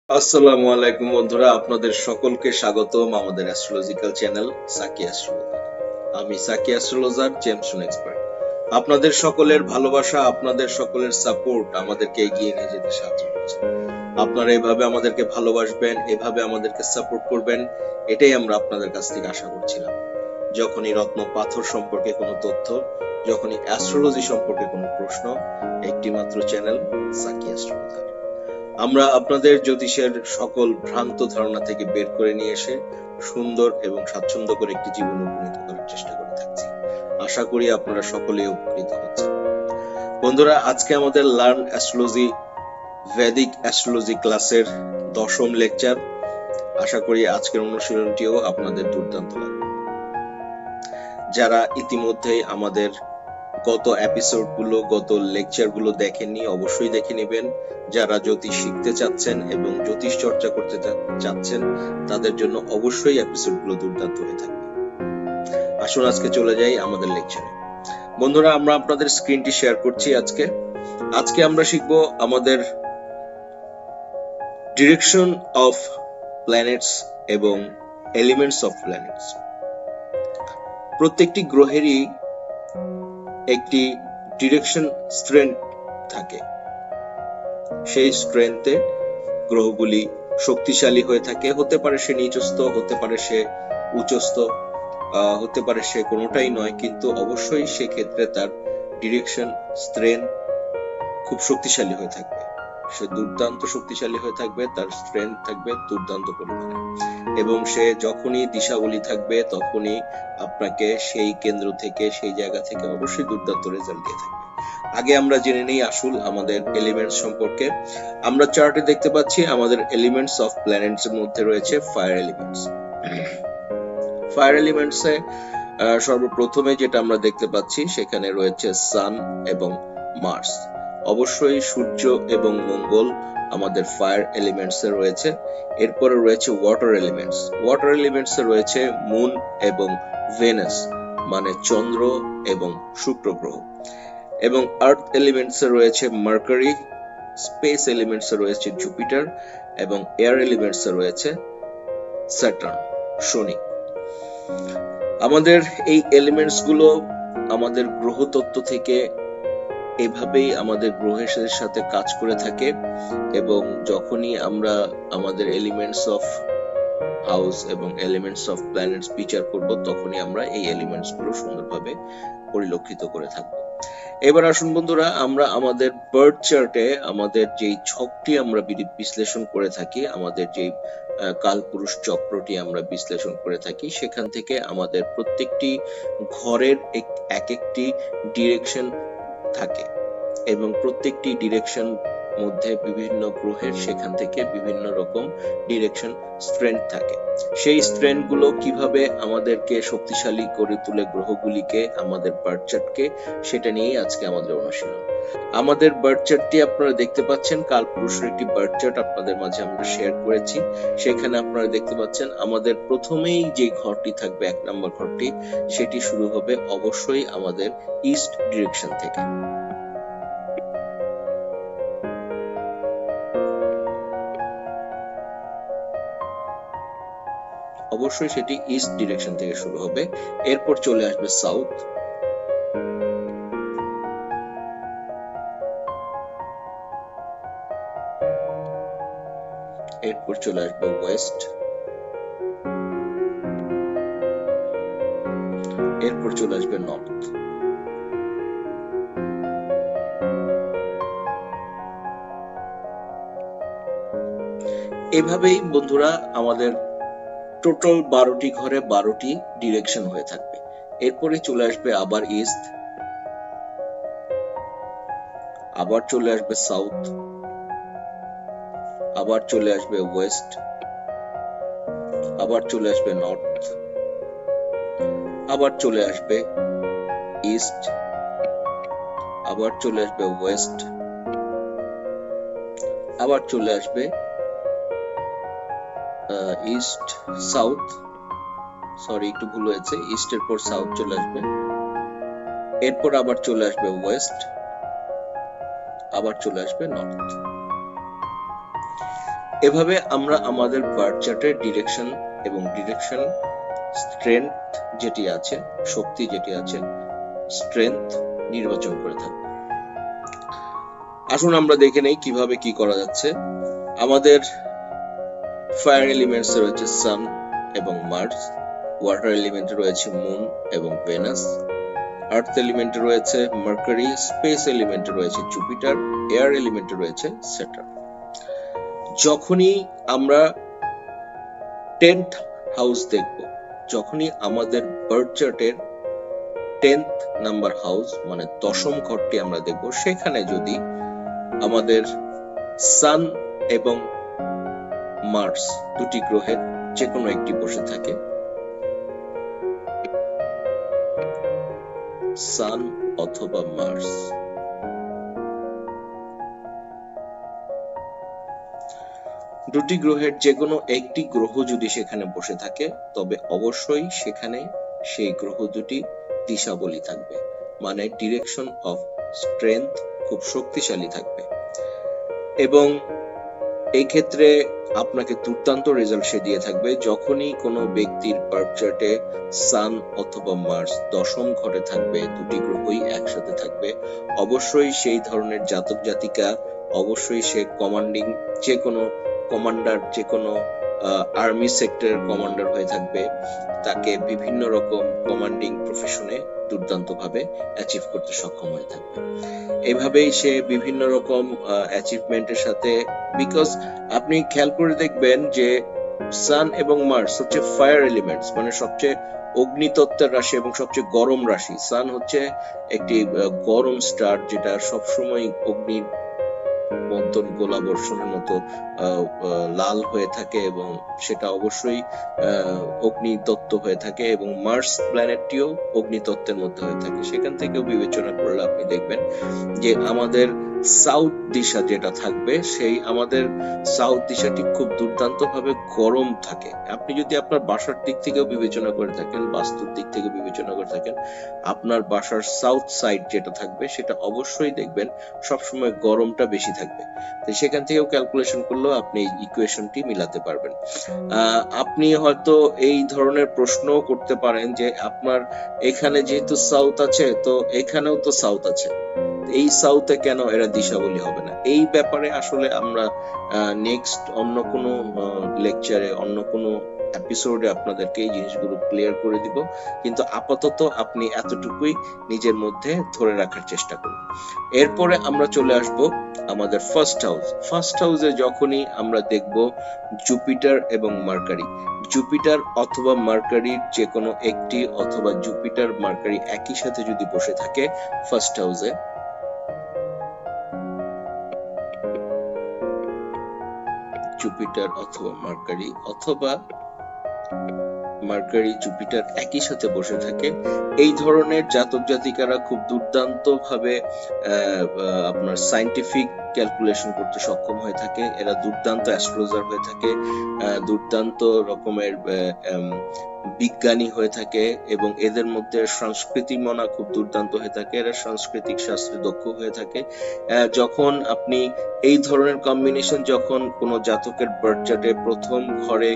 আসসালামু আলাইকুম বন্ধুরা, আপনাদের সকলকে স্বাগতম আমাদের অ্যাস্ট্রোলজিক্যাল চ্যানেল সাকি অ্যাস্ট্রোলজার। আমি সাকি অ্যাস্ট্রোলজার জেমসন এক্সপার্ট। আপনাদের সকলের ভালোবাসা, আপনাদের সকলের সাপোর্ট আমাদেরকে এগিয়ে নিয়ে যেতে সাহায্য করছে। আপনারা এভাবে আমাদেরকে ভালোবাসবেন, এভাবে আমাদেরকে সাপোর্ট করবেন, এটাই আমরা আপনাদের কাছ থেকে আশা করছিলাম। যখনই রত্ন পাথর সম্পর্কে কোনো তথ্য, যখনই অ্যাস্ট্রোলজি সম্পর্কে কোনো প্রশ্ন, একটি মাত্র চ্যানেল সাকি অ্যাস্ট্রোলজার। আমরা আপনাদের জ্যোতিষের সকল ভ্রান্ত ধারণা থেকে বের করে নিয়ে এসে সুন্দর এবং স্বাচ্ছন্দ্য করে একটি জীবন উপনীত করার চেষ্টা করে থাকছি। আশা করি আপনারা সকলেই উপকৃত হচ্ছেন। বন্ধুরা, আজকে আমাদের লার্ন অ্যাস্ট্রোলজি ভেদিক অ্যাস্ট্রোলজি ক্লাসের 10ম লেকচার। আশা করি আজকের অনুশীলনটিও আপনাদের দুর্দান্ত লাগবে। যারা ইতিমধ্যেই আমাদের গত এপিসোডগুলো, গত লেকচারগুলো দেখেননি, অবশ্যই দেখে নেবেন। যারা জ্যোতিষ শিখতে চাচ্ছেন এবং জ্যোতিষ চর্চা করতে চাচ্ছেন, তাদের জন্য অবশ্যই এপিসোডগুলো দুর্দান্ত হয়ে থাকবে। আসুন আজকে চলে যাই আমাদের লেকচারে। বন্ধুরা, আমরা আপনাদের স্ক্রিনটি শেয়ার করছি। আজকে আমরা শিখব আমাদের ডিরেকশন অফ প্ল্যানেটস এবং এলিমেন্টস অফ প্ল্যানেটস। প্রত্যেকটি গ্রহেরই একটি ডিরেকশন স্ট্রেংথ থাকে। সেই স্ট্রেংথে গ্রহগুলি শক্তিশালী হয়ে থাকে। হতে পারে সে নিচস্থ, হতে পারে সে উচ্চস্থ, হতে পারে সে কোনোটাই নয়, কিন্তু অবশ্যই সেক্ষেত্রে তার ডিরেকশন স্ট্রেংথ খুব শক্তিশালী হয়ে থাকবে। সে দুর্দান্ত শক্তিশালী হয়ে থাকবে, তার স্ট্রেংথ থাকবে দুর্দান্ত পরিমাণে, এবং সে যখনই দিশাবলী থাকবে তখনই আপনাকে সেই কেন্দ্র থেকে, সেই জায়গা থেকে অবশ্যই দুর্দান্ত রেজাল্ট দিয়ে থাকবে। আগে আমরা জেনে নেই আসল আমাদের এলিমেন্টস সম্পর্কে। আমরা চার্টে দেখতে পাচ্ছি আমাদের এলিমেন্টস অফ প্ল্যানেটস এর মধ্যে রয়েছে ফায়ার এলিমেন্টস। ফায়ার এলিমেন্টস এ সর্বপ্রথমে যেটা আমরা দেখতে পাচ্ছি সেখানে রয়েছে সান এবং মার্স। অবশ্যই সূর্য এবং মঙ্গল আমাদের ফায়ার এলিমেন্টস এ রয়েছে। এরপরে রয়েছে ওয়াটার এলিমেন্টস। ওয়াটার এলিমেন্টস এ রয়েছে মুন এবং ভেনাস, মানে চন্দ্র এবং শুক্র গ্রহ। এবং আর্থ এলিমেন্টস এ রয়েছে মার্কারি, স্পেস এলিমেন্টস এ রয়েছে জুপিটার, এবং এয়ার এলিমেন্টস এ রয়েছে স্যাটার্ন, শনি। আমাদের এই এলিমেন্টস গুলো আমাদের গ্রহতত্ত্ব থেকে এভাবেই আমাদের গ্রহের সাথে কাজ করে থাকে, এবং যখনই আমরা আমাদের এলিমেন্টস অফ হাউস এবং এলিমেন্টস অফ প্ল্যানেটস বিচার করব, তখনই আমরা এই এলিমেন্টস গুলো সুন্দরভাবে পরিলক্ষিত করে থাকবো। এবার আসুন বন্ধুরা, আমরা আমাদের বার্থ চার্টে আমাদের যেই ছকটি আমরা বিশ্লেষণ করে থাকি, আমাদের যেই কালপুরুষ চক্রটি আমরা বিশ্লেষণ করে থাকি, সেখান থেকে আমাদের প্রত্যেকটি ঘরের এক একটি ডিরেকশন থাকে, এবং প্রত্যেকটি ডিরেকশন মধ্যে বিভিন্ন গ্রহের সেখান থেকে বিভিন্ন রকম ডিরেকশন স্ট্রেংথ থাকে। সেই স্ট্রেংথ গুলো কিভাবে আমাদেরকে শক্তিশালী করে তুলে গ্রহগুলিকে, আমাদের বার্থ চার্টকে, সেটা নিয়েই আজকে আমাদের অনুশীলন। আমাদের বার্থ চার্টটি আপনারা দেখতে পাচ্ছেন। কালপুরুষের একটি বার্থ চার্ট আপনাদের মাঝে আমরা শেয়ার করেছি। সেখানে আপনারা দেখতে পাচ্ছেন আমাদের প্রথমেই যে ঘরটি থাকবে, 1 নম্বর ঘরটি, সেটি শুরু হবে অবশ্যই আমাদের ইস্ট ডিরেকশন থেকে। অবশ্যই সেটি ইস্ট ডিরেকশন থেকে শুরু হবে। এরপর চলে আসবে সাউথ, এরপর চলে আসবে ওয়েস্ট, এরপর চলে আসবে নর্থ। এভাবেই বন্ধুরা আমাদের টোটাল 12টি ঘরে 12টি ডিরেকশন হয়ে থাকবে। এরপরে চলে আসবে আবার ইস্ট, আবার চলে আসবে সাউথ, আবার চলে আসবে ওয়েস্ট, আবার চলে আসবে নর্থ, আবার চলে আসবে ইস্ট, আবার চলে আসবে ওয়েস্ট, আবার চলে আসবে ইস্ট সাউথ, সরি একটু ভুল হয়েছে, ইস্টের পর সাউথ চলে আসবে, এরপর আবার চলে আসবে ওয়েস্ট, আবার চলে আসবে নর্থ। এভাবে আমরা আমাদের বার্থ চার্টের ডিরেকশন এবং ডিরেকশন স্ট্রেংথ যেটি আছে, শক্তি যেটি আছে, স্ট্রেংথ নির্বাচন করে থাকবো। আসুন আমরা দেখে নেই কিভাবে কি করা যাচ্ছে। আমাদের ফায়ার এলিমেন্টস রয়েছে সান এবং মার্স, ওয়াটার এলিমেন্টে রয়েছে মুন এবং ভেনাস, আর্থ এলিমেন্টে রয়েছে মার্কারি, স্পেস এলিমেন্টে রয়েছে জুপিটার, এয়ার এলিমেন্টে রয়েছে স্যাটার্ন। যখনই আমরা 10th হাউস দেখব, যখনই আমাদের বার্থ চার্টের 10th নাম্বার হাউস মানে দশম ঘরটি আমরা দেখব, সেখানে যদি আমাদের সান এবং মার্স দুটি গ্রহের যে কোনো একটি বসে থাকে, সান অথবা মার্স, দুটি গ্রহের যে কোনো একটি গ্রহ যদি সেখানে বসে থাকে, তবে অবশ্যই সেখানে সেই গ্রহ দুটি দিশাবলী থাকবে, মানে ডিরেকশন অফ স্ট্রেংথ খুব শক্তিশালী থাকবে। এবং এই ক্ষেত্রে আপনাকে দুর্দান্ত রেজাল্ট সে দিয়ে থাকবে যখনই কোনো ব্যক্তির বার্থ চার্টে সান অথবা মার্স দশম ঘরে থাকবে, দুটি গ্রহই একসাথে থাকবে, অবশ্যই সেই ধরনের জাতক জাতিকা, অবশ্যই সে কমান্ডিং যে কোনো কমান্ডার, যে কোনো আর্মি সেক্টরের কমান্ডার হয়ে থাকবে, তাকে বিভিন্ন রকম কমান্ডিং প্রফেশনে দুর্দান্ত ভাবে অ্যাচিভ করতে সক্ষম হয়ে থাকবে। এভাবেই সে বিভিন্ন রকম অ্যাচিভমেন্টের সাথে, বিকজ আপনি খেয়াল করে দেখবেন যে সান এবং মার্স হচ্ছে ফায়ার এলিমেন্টস, মানে সবচেয়ে অগ্নিতত্ত্বের রাশি এবং সবচেয়ে গরম রাশি। সান হচ্ছে একটি গরম স্টার, যেটা সবসময় অগ্নির মন্তন গোলা বর্ষণের মতো লাল হয়ে থাকে এবং সেটা অবশ্যই অগ্নিতত্ত্ব হয়ে থাকে, এবং মার্স প্ল্যানেটটিও অগ্নিতত্ত্বের মধ্যে হয়ে থাকে। সেখান থেকেও বিবেচনা করলে আপনি দেখবেন যে আমাদের সাউথ দিশা যেটা থাকবে, সেই আমাদের সাউথ দিশাটি খুব দুর্দান্ত ভাবে গরম থাকে। আপনি যদি আপনার বাসার দিক থেকেও বিবেচনা করে থাকেন, বাস্তুর দিক থেকে বিবেচনা করে থাকেন, আপনার বাসার সাউথ সাইড যেটা থাকবে সেটা অবশ্যই দেখবেন সবসময় গরমটা বেশি থাকবে। তো সেখান থেকেও ক্যালকুলেশন করলেও আপনি এই ইকুয়েশনটি মিলাতে পারবেন। আপনি হয়তো এই ধরনের প্রশ্নও করতে পারেন যে আপনার এখানে যেহেতু সাউথ আছে, তো এখানেও তো সাউথ আছে, এই সাউথে কেন এরা দিশাবলী হবে না? এই ব্যাপারে আসলে আমরা নেক্সট অন্য কোনো লেকচারে, অন্য কোনো এপিসোডে আপনাদেরকে এই জিনিসগুলো ক্লিয়ার করে দিব, কিন্তু আপাতত আপনি এতটুকুই নিজের মধ্যে ধরে রাখার চেষ্টা করুন। এরপরে আমরা চলে আসব আমাদের ফার্স্ট হাউস। ফার্স্ট হাউসে যখনই আমরা দেখব জুপিটার এবং মার্কারি, জুপিটার অথবা মার্কারির যে কোনো একটি, অথবা জুপিটার মার্কারি একই সাথে যদি বসে থাকে ফার্স্ট হাউসে, জুপিটার অথবা মার্কারি, অথবা মার্কারি জুপিটার একই সাথে বসে থাকে, এই ধরনের জাতক জাতিকারা খুব দুর্দান্ত ভাবে আপনার সায়েন্টিফিক ক্যালকুলেশন করতে সক্ষম হয়ে থাকে। এরা দুর্দান্ত অ্যাস্ট্রোলজার হয়ে থাকে, দুর্দান্ত রকমের বিজ্ঞানী হয়ে থাকে, এবং এদের মধ্যে সংস্কৃতি মনা খুব দুর্দান্ত হয়ে থাকে। এরা সাংস্কৃতিক শাস্ত্রে দক্ষ হয়ে থাকে। যখন আপনি এই ধরনের কম্বিনেশন, যখন কোন জাতকের বার্থ চার্টে প্রথম ঘরে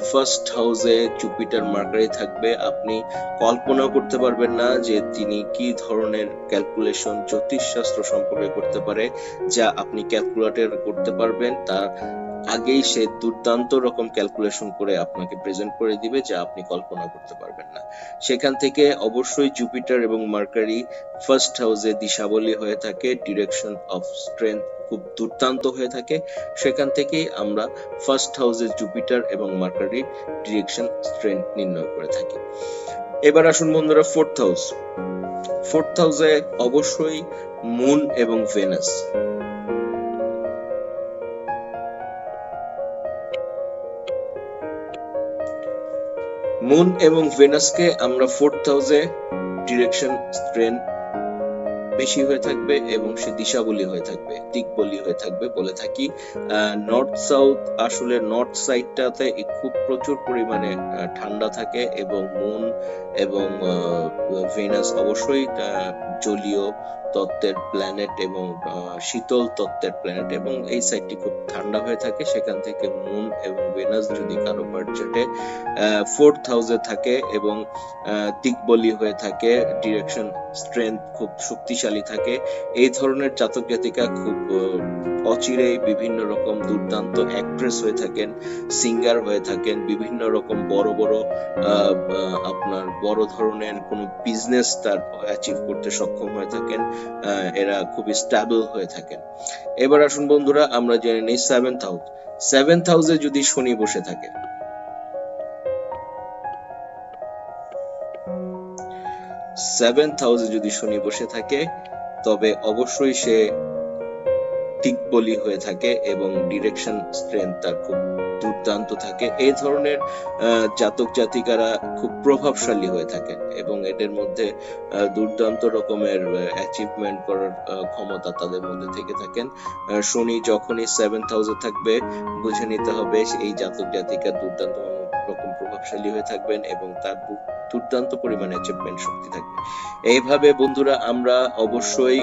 ফার্স্ট হাউসে জুপিটার মার্কারি থাকবে, আপনি কল্পনা করতে পারবেন না যে তিনি কি ধরনের ক্যালকুলেশন জ্যোতিষ শাস্ত্র সম্পর্কে করতে পারে, যা আপনি ক্যালকুলেটর করতে পারবেন তার আগেই সে দুর্দান্ত রকম ক্যালকুলেশন করে আপনাকে প্রেজেন্ট করে দিবে, যা আপনি কল্পনা করতে পারবেন না। সেখান থেকে অবশ্যই জুপিটার এবং মার্কারি ফার্স্ট হাউসে দিশাবলী হয়ে থাকে, ডিরেকশন অফ স্ট্রেংথ খুব দুর্দান্ত হয়ে থাকে। সেখান থেকেই আমরা ফার্স্ট হাউসে জুপিটার এবং মার্কারির ডিরেকশন স্ট্রেংথ নির্ণয় করে থাকি। এবার আসুন বন্ধুরা ফোর্থ হাউস। ফোর্থ হাউসে অবশ্যই মুন এবং ভেনাস। মুন এবং ভেনাসকে আমরা ফোর্থ হাউসে ডিরেকশন স্ট্রেংথ বেশি হয়ে থাকবে এবং সে দিশাবলী হয়ে থাকবে, দিকবলী হয়ে থাকবে বলে থাকি। নর্থ সাউথ, আসলে নর্থ সাইডটাতে খুব প্রচুর পরিমাণে ঠান্ডা থাকে এবং মুন এবং ভেনাস অবশ্যই জলীয় তত্ত্বের প্ল্যানেট এবং শীতল তত্ত্বের প্ল্যানেট, এবং এই সাইডটি খুব ঠান্ডা হয়ে থাকে। সেখান থেকে মুন এবং ভেনাস যদি কারো বার্থ চার্টে 4th হাউসে থাকে এবং দিকবলী হয়ে থাকে, ডিরেকশন স্ট্রেংথ খুব শক্তিশালী থাকে, এই ধরনের জাতক জাতিকা খুব অচিরেই বিভিন্ন রকম দুর্দান্ত অ্যাক্ট্রেস হয়ে থাকেন, সিঙ্গার হয়ে থাকেন, বিভিন্ন রকম বড় বড় আপনার বড় ধরনের কোনো বিজনেস তার অ্যাচিভ করতে সক্ষম হয়ে থাকেন। এরা খুবই স্টেবল হয়ে থাকেন। এবার আসুন বন্ধুরা, আমরা জেনে নিই 7th হাউস। 7th হাউসে যদি শনি বসে থাকে, 7th হাউসে যদি শনি বসে থাকে তবে অবশ্যই সে দিকবলী হয়ে থাকে এবং ডিরেকশন স্ট্রেংথ তার খুব দুর্দান্ত থাকে। এই ধরনের জাতক জাতিকারা খুব প্রভাবশালী হয়ে থাকেন এবং এদের মধ্যে দুর্দান্ত রকমের অ্যাচিভমেন্ট করার ক্ষমতা তাদের মধ্যে থেকে থাকেন। শনি যখনই 7th হাউসে থাকবে বুঝে নিতে হবে এই জাতক জাতিকা দুর্দান্ত রকম প্রভাবশালী হয়ে থাকবেন এবং তার দুর্দান্ত পরিমাণে অ্যাচিভমেন্ট শক্তি থাকবে। এইভাবে বন্ধুরা আমরা অবশ্যই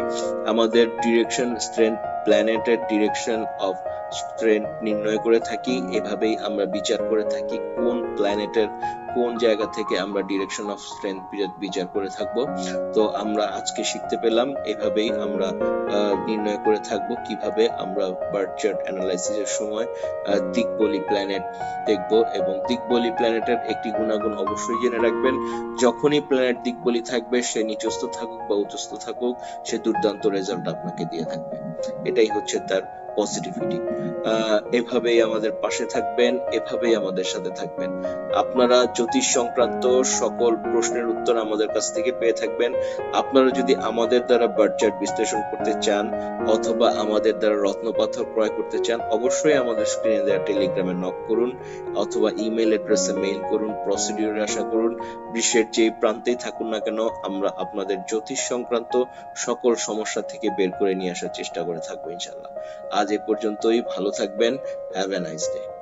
আমাদের ডিরেকশন স্ট্রেংথ, প্ল্যানেটের ডিরেকশন অফ স্ট্রেংথ নির্ণয় করে থাকি। এভাবেই আমরা বিচার করে থাকি কোন প্ল্যানেটের কোন জায়গা থেকে আমরা ডিরেকশন অফ স্ট্রেংথ বিচার করে থাকবো। তো আমরা আজকে শিখতে পেলাম এভাবেই আমরা নির্ণয় করে থাকবো কিভাবে আমরা বার্থ চার্ট অ্যানালাইসিসের সময় দিকবলী প্ল্যানেট দেখব। এবং দিকবলী প্ল্যানেটের একটি গুণাগুণ অবশ্যই জেনে রাখবেন, যখনই প্ল্যানেট দিকবলী থাকবে সে নিচস্থ থাকুক বা উচ্চস্থ থাকুক সে দুর্দান্ত রেজাল্ট আপনাকে দিয়ে থাকবে। এটাই হচ্ছে তার পজিটিভিটি। এভাবেই আমাদের পাশে থাকবেন, এভাবেই আমাদের সাথে থাকবেন। আপনারা জ্যোতিষ সংক্রান্ত সকল প্রশ্নের উত্তর আমাদের কাছ থেকে পেয়ে থাকবেন। আপনারা যদি আমাদের দ্বারা বার্থ চার্ট বিশ্লেষণ করতে চান অথবা আমাদের দ্বারা রত্নপাথর ক্রয় করতে চান, অবশ্যই আমাদের স্ক্রিনে দেওয়া টেলিগ্রামে নক করুন অথবা ইমেল অ্যাড্রেসে মেইল করুন, প্রসিডিউরে আশা করুন। বিশ্বের যে প্রান্তেই থাকুন না কেন আমরা আপনাদের জ্যোতিষ সংক্রান্ত সকল সমস্যা থেকে বের করে নিয়ে আসার চেষ্টা করে থাকবো ইনশাআল্লাহ। আজ এ পর্যন্তই, ভালো থাকবেন। Have a nice day.